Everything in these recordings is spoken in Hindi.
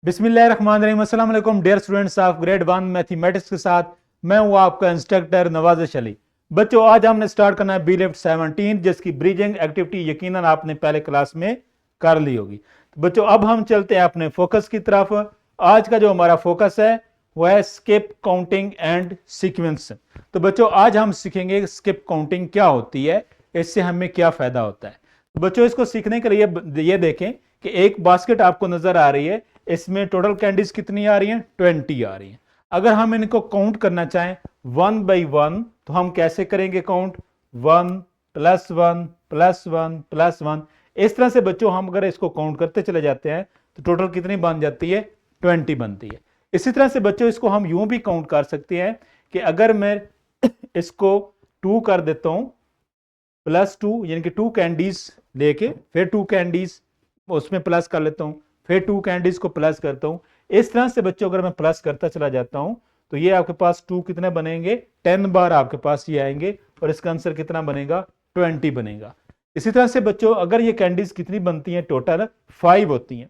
बिस्मिल्लाहिर्रहमानिर्रहीम। अस्सलाम वालेकुम dear students of grade 1 mathematics के साथ मैं हूं आपका इंस्ट्रक्टर नवाजिश अली। बच्चों आज हमने स्टार्ट करना है बी लिफ्ट 17 जिसकी ब्रिजिंग एक्टिविटी यकीनन आपने पहले क्लास में कर ली होगी। तो बच्चों अब हम चलते हैं अपने फोकस की तरफ। आज का जो हमारा फोकस है वह है स्किप काउंटिंग एंड सीक्वेंस। तो बच्चों आज हम सीखेंगे स्किप काउंटिंग क्या होती है, इससे हमें क्या फायदा होता है। तो बच्चों इसको सीखने के लिए ये देखें कि एक बास्केट आपको नजर आ रही है, इसमें टोटल कैंडीज कितनी आ रही हैं? 20 आ रही हैं। अगर हम इनको काउंट करना चाहें 1 बाई 1 तो हम कैसे करेंगे काउंट? 1 plus 1 plus 1 plus 1। इस तरह से बच्चों हम अगर इसको काउंट करते चले जाते हैं तो टोटल कितनी बन जाती है? 20 बनती है। इसी तरह से बच्चों इसको हम यूं भी काउंट कर सकते हैं कि अगर मैं इसको 2 कर देता हूं प्लस 2 यानी कि 2 कैंडीज लेके फिर 2 कैंडीज उसमें प्लस कर लेता हूं, फिर 2 कैंडीज को प्लस करता हूं। इस तरह से बच्चों अगर मैं प्लस करता चला जाता हूं तो ये आपके पास 2 कितने बनेंगे? 10 बार आपके पास ये आएंगे और इसका आंसर कितना बनेगा? 20 बनेगा। इसी तरह से बच्चों अगर ये कैंडीज कितनी बनती हैं? टोटल 5 होती हैं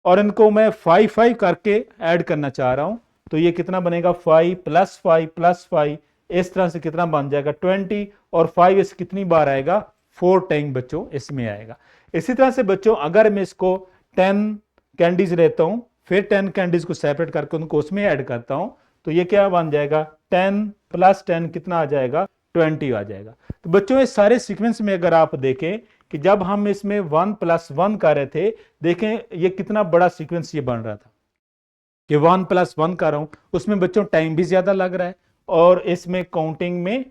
और इनको मैं 5 करके ऐड करना चाह रहा हूं तो ये कितना बनेगा? 5 प्लस 5 प्लस 5। इस तरह से कितना बन जाएगा? 20 और 5 इस कितनी बार आएगा? 4 टाइम बच्चों इसमें आएगा। इसी तरह से बच्चों अगर मैं इसको 10 कैंडीज लेता हूं फिर 10 कैंडीज को सेपरेट करके उनको उसमें ऐड करता हूं तो ये क्या बन जाएगा? 10 प्लस 10 कितना आ जाएगा? 20 आ जाएगा। तो बच्चों इस सारे सीक्वेंस में अगर आप देखें कि जब हम इसमें 1 प्लस 1 कर रहे थे, देखें ये कितना बड़ा सीक्वेंस ये बन रहा था कि 1 प्लस 1 कर रहा हूं, उसमें बच्चों टाइम भी ज्यादा लग रहा है और इसमें काउंटिंग में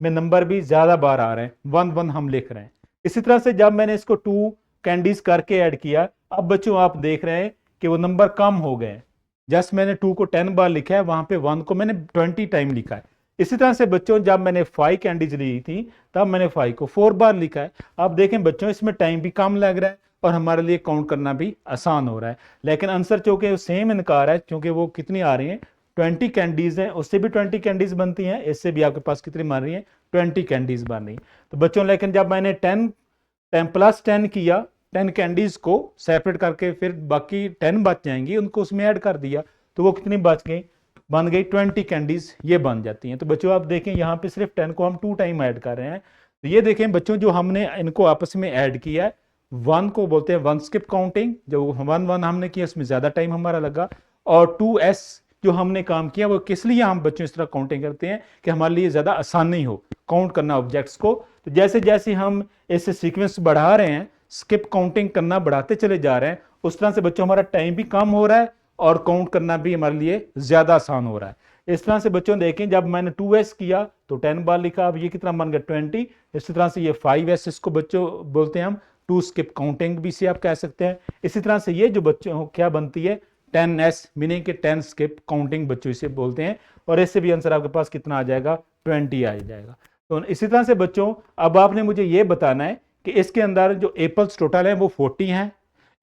नंबर भी ज्यादा बार आ रहे हैं, 1 1 हम लिख रहे हैं। इसी तरह से जब मैंने इसको 2 कैंडीज करके ऐड किया, अब बच्चों आप देख रहे हैं कि वो नंबर कम हो गए। जस्ट मैंने 2 को 10 बार लिखा है, वहां पे 1 को मैंने 20 टाइम लिखा है। इसी तरह से बच्चों जब मैंने 5 कैंडीज ली थी तब मैंने 5 को 4 बार लिखा है। आप देखें बच्चों इसमें टाइम भी कम लग रहा है और हमारे लिए काउंट करना भी आसान हो रहा है। लेकिन आंसर चूंकि सेम इनका आ रहा है, क्योंकि वो कितनी आ रही है? 20 कैंडीज हैं, उससे भी 20 कैंडीज बनती हैं, इससे भी आपके पास कितनी बन रही है? 20 कैंडीज बन रही है। तो बच्चों लेकिन जब मैंने 10 प्लस 10 किया, 10 कैंडीज को सेपरेट करके फिर बाकी 10 बच जाएंगी उनको उसमें ऐड कर दिया तो वो कितनी बच गई? बन गई 20 कैंडीज, ये बन जाती हैं। तो बच्चों आप देखें यहाँ पे सिर्फ 10 को हम 2 टाइम ऐड कर रहे हैं। तो ये देखें बच्चों जो हमने इनको आपस में ऐड किया है, 1 को बोलते हैं 1 स्किप काउंटिंग, जो 1 1 हमने किया उसमें ज्यादा टाइम हमारा लगा। और 2s जो हमने काम किया वो किस लिए हम बच्चों इस तरह काउंटिंग करते हैं कि हमारे लिए ज्यादा आसानी हो काउंट करना ऑब्जेक्ट्स को। तो जैसे जैसे हम इस सीक्वेंस बढ़ा रहे हैं, स्किप काउंटिंग करना बढ़ाते चले जा रहे हैं, उस तरह से बच्चों हमारा टाइम भी कम हो रहा है और काउंट करना भी हमारे लिए ज्यादा आसान हो रहा है। इस तरह से बच्चों देखें जब मैंने 2s किया तो 10 बार लिखा, अब ये कितना बन गया? 20। इसी तरह से ये 5s इसको बच्चों बोलते हैं हम 2 स्किप काउंटिंग भी से आप कह सकते हैं। इसी तरह से ये जो बच्चों क्या बनती है? 10s मीनिंग के 10 स्किप काउंटिंग बच्चों इसे बोलते हैं और इससे भी आंसर आपके पास कितना आ जाएगा? 20 आ जाएगा। तो इसी तरह से बच्चों अब आपने मुझे ये बताना है कि इसके अंदर जो एप्पल्स टोटल है वो 40 हैं।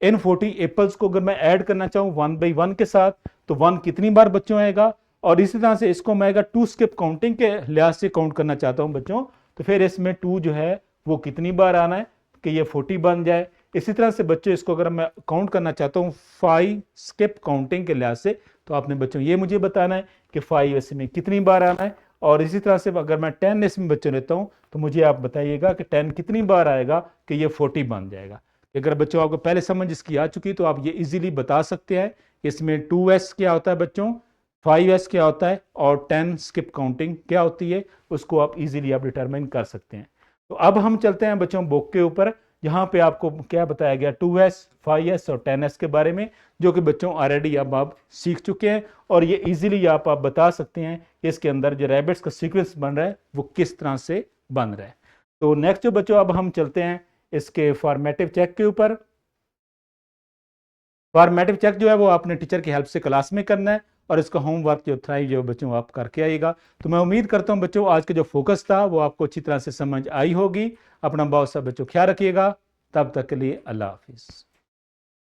इन 40 एप्पल्स को अगर मैं ऐड करना चाहूँ 1 बाई 1 के साथ तो 1 कितनी बार बच्चों आएगा? और इसी तरह से इसको मैं अगर 2 स्किप काउंटिंग के लिहाज से काउंट करना चाहता हूँ बच्चों तो फिर इसमें 2 जो है वो कितनी बार आना है कि ये 40 बन जाए। इसी तरह से बच्चों इसको अगर मैं काउंट करना चाहता हूँ 5 स्किप काउंटिंग के लिहाज से तो आपने बच्चों ये मुझे बताना है कि 5 इसमें कितनी बार आना है। और इसी तरह से अगर मैं 10 इसमें बच्चों लेता हूँ तो मुझे आप बताइएगा कि 10 कितनी बार आएगा कि ये 40 बन जाएगा। अगर बच्चों आपको पहले समझ इसकी आ चुकी तो आप ये इजीली बता सकते हैं कि इसमें 2s क्या होता है बच्चों, 5s क्या होता है और 10 स्किप काउंटिंग क्या होती है, उसको आप इजीली आप डिटरमाइन कर सकते हैं। तो अब हम चलते हैं बच्चों बुक के ऊपर, जहां पे आपको क्या बताया गया 2s 5s और 10s के बारे में, जो कि बच्चों ऑलरेडी अब आप सीख चुके हैं और ये इजीली आप बता सकते हैं कि इसके अंदर जो रैबिट्स का सीक्वेंस बन रहा है वो किस तरह से बन रहा है। तो नेक्स्ट जो बच्चों अब हम चलते हैं इसके फॉर्मेटिव चेक के ऊपर। फॉर्मेटिव चेक जो है वो आपने टीचर की हेल्प से क्लास में करना है और इसका होमवर्क जो था जो बच्चों आप करके आइएगा। तो मैं उम्मीद करता हूं बच्चों आज का जो फोकस था वो आपको अच्छी तरह से समझ आई होगी। अपना बहुत सा बच्चों ख्याल रखिएगा। तब तक के लिए अल्लाह हाफिज।